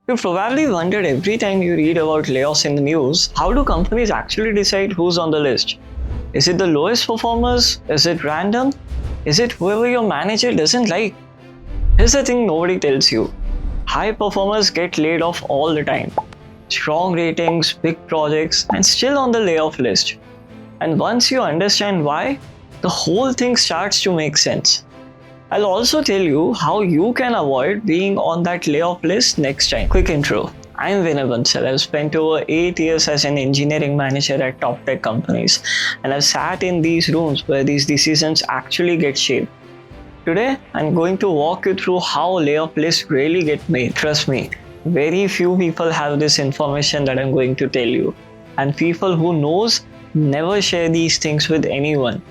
You probably wondered every time you read about layoffs in the news, how do companies actually decide who's on the list? Is it the lowest performers? Is it random? Is it whoever your manager doesn't like? Here's the thing nobody tells you. High performers get laid off all the time. Strong ratings, big projects, and still on the layoff list. And once you understand why, the whole thing starts to make sense. I'll also tell you how you can avoid being on that layoff list next time. Quick intro. I'm Vinay Bansal. I've spent over 8 years as an engineering manager at top tech companies, and I've sat in these rooms where these decisions actually get shaped. Today, I'm going to walk you through how layoff lists really get made. Trust me, very few people have this information that I'm going to tell you, and people who knows never share these things with anyone.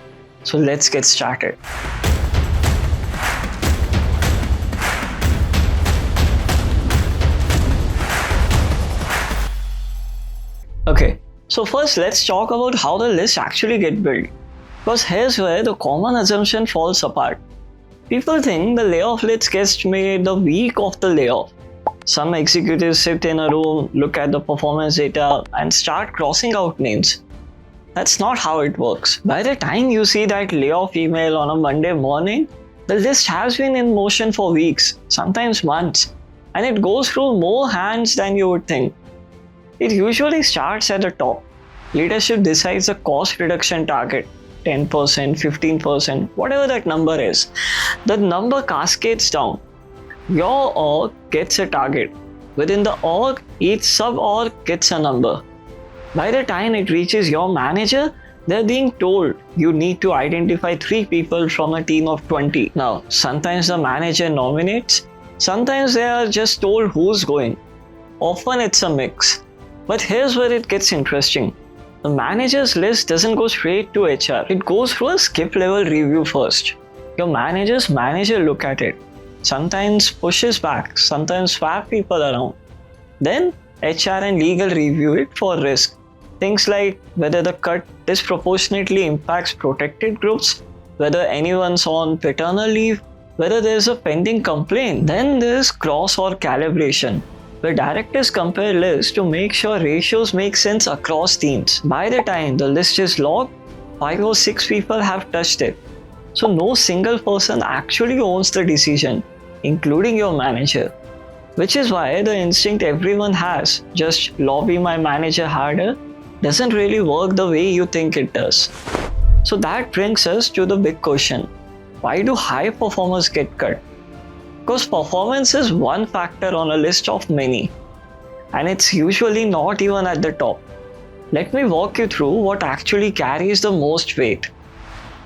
So let's get started. Okay, so first let's talk about how the lists actually get built. Because here's where the common assumption falls apart. People think the layoff list gets made the week of the layoff. Some executives sit in a room, look at the performance data, and start crossing out names. That's not how it works. By the time you see that layoff email on a Monday morning, the list has been in motion for weeks, sometimes months, and it goes through more hands than you would think. It usually starts at the top. Leadership decides the cost reduction target, 10%, 15%, whatever that number is. The number cascades down. Your org gets a target. Within the org, each sub-org gets a number. By the time it reaches your manager, they're being told you need to identify 3 people from a team of 20. Now, sometimes the manager nominates, sometimes they are just told who's going. Often it's a mix. But here's where it gets interesting. The manager's list doesn't go straight to HR. It goes through a skip level review first. Your manager's manager look at it. Sometimes pushes back, sometimes swap people around. Then HR and legal review it for risk. Things like whether the cut disproportionately impacts protected groups, whether anyone's on paternal leave, whether there's a pending complaint. Then there's cross or calibration, where directors compare lists to make sure ratios make sense across teams. By the time the list is logged, 5 or 6 people have touched it. So no single person actually owns the decision, including your manager. Which is why the instinct everyone has, just lobby my manager harder, doesn't really work the way you think it does. So that brings us to the big question. Why do high performers get cut? Because performance is one factor on a list of many, and it's usually not even at the top. Let me walk you through what actually carries the most weight.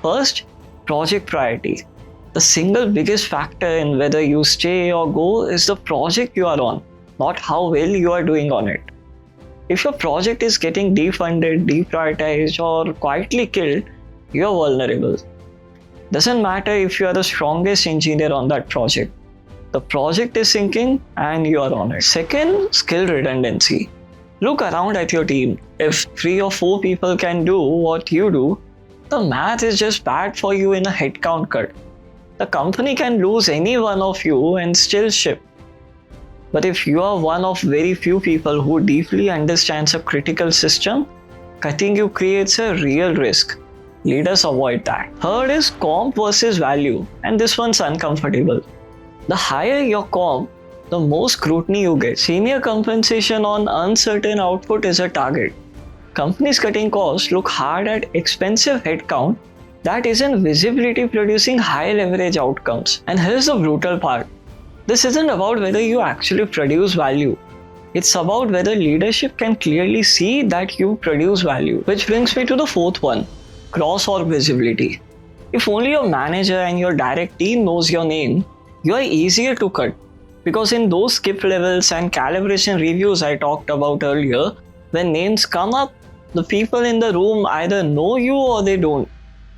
First, project priority. The single biggest factor in whether you stay or go is the project you are on, not how well you are doing on it. If your project is getting defunded, deprioritized, or quietly killed, you are vulnerable. Doesn't matter if you are the strongest engineer on that project. The project is sinking and you are on it. Second, skill redundancy. Look around at your team. If 3 or 4 people can do what you do, the math is just bad for you in a headcount cut. The company can lose any one of you and still ship. But if you are one of very few people who deeply understands a critical system, cutting you creates a real risk. Leaders avoid that. Third is comp versus value, and this one's uncomfortable. The higher your comp, the more scrutiny you get. Senior compensation on uncertain output is a target. Companies cutting costs look hard at expensive headcount that isn't visibility producing high leverage outcomes. And here's the brutal part. This isn't about whether you actually produce value. It's about whether leadership can clearly see that you produce value. Which brings me to the fourth one, cross org visibility. If only your manager and your direct team knows your name, you are easier to cut, because in those skip levels and calibration reviews I talked about earlier, when names come up, the people in the room either know you or they don't.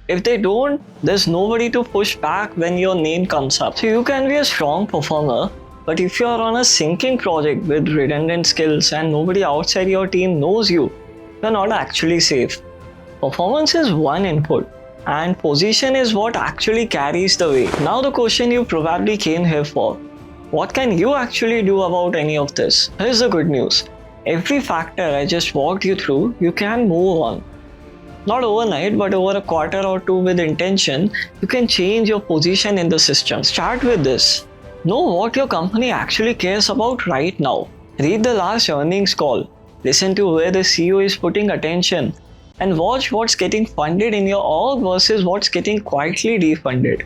If they don't, there's nobody to push back when your name comes up. So you can be a strong performer, but if you're on a sinking project with redundant skills and nobody outside your team knows you, you're not actually safe. Performance is one input, and position is what actually carries the weight. Now the question you probably came here for. What can you actually do about any of this? Here's the good news. Every factor I just walked you through, you can move on. Not overnight, but over a quarter or two with intention, you can change your position in the system. Start with this. Know what your company actually cares about right now. Read the last earnings call. Listen to where the CEO is putting attention. And watch what's getting funded in your org versus what's getting quietly defunded.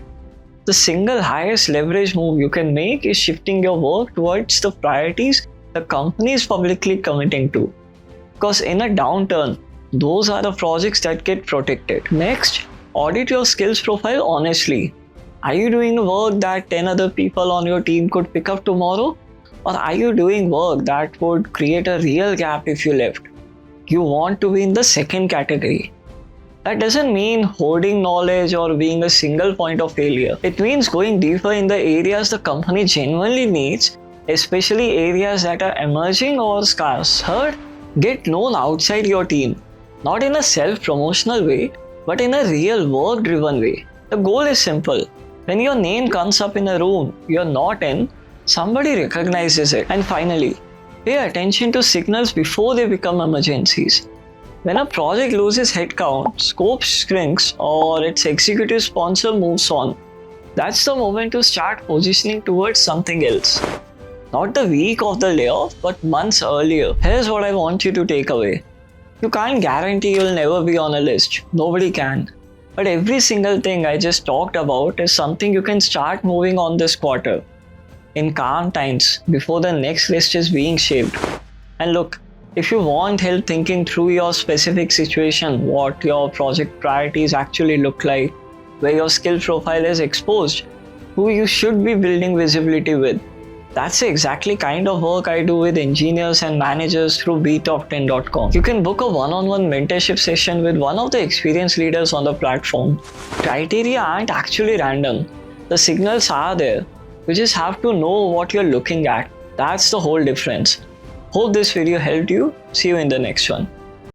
The single highest leverage move you can make is shifting your work towards the priorities the company is publicly committing to. Because in a downturn, those are the projects that get protected. Next, audit your skills profile honestly. Are you doing work that 10 other people on your team could pick up tomorrow? Or are you doing work that would create a real gap if you left? You want to be in the second category. That doesn't mean hoarding knowledge or being a single point of failure. It means going deeper in the areas the company genuinely needs, especially areas that are emerging or scarce. Third, get known outside your team. Not in a self-promotional way, but in a real work-driven way. The goal is simple. When your name comes up in a room you're not in, somebody recognizes it. And finally, pay attention to signals before they become emergencies. When a project loses headcount, scope shrinks, or its executive sponsor moves on, that's the moment to start positioning towards something else. Not the week of the layoff, but months earlier. Here's what I want you to take away. You can't guarantee you'll never be on a list. Nobody can. But every single thing I just talked about is something you can start moving on this quarter. In calm times, before the next list is being shaped. And look, if you want help thinking through your specific situation, what your project priorities actually look like, where your skill profile is exposed, who you should be building visibility with, that's the exactly kind of work I do with engineers and managers through BeTopTen.com. You can book a one-on-one mentorship session with one of the experienced leaders on the platform. Criteria aren't actually random. The signals are there. You just have to know what you're looking at. That's the whole difference. Hope this video helped you. See you in the next one.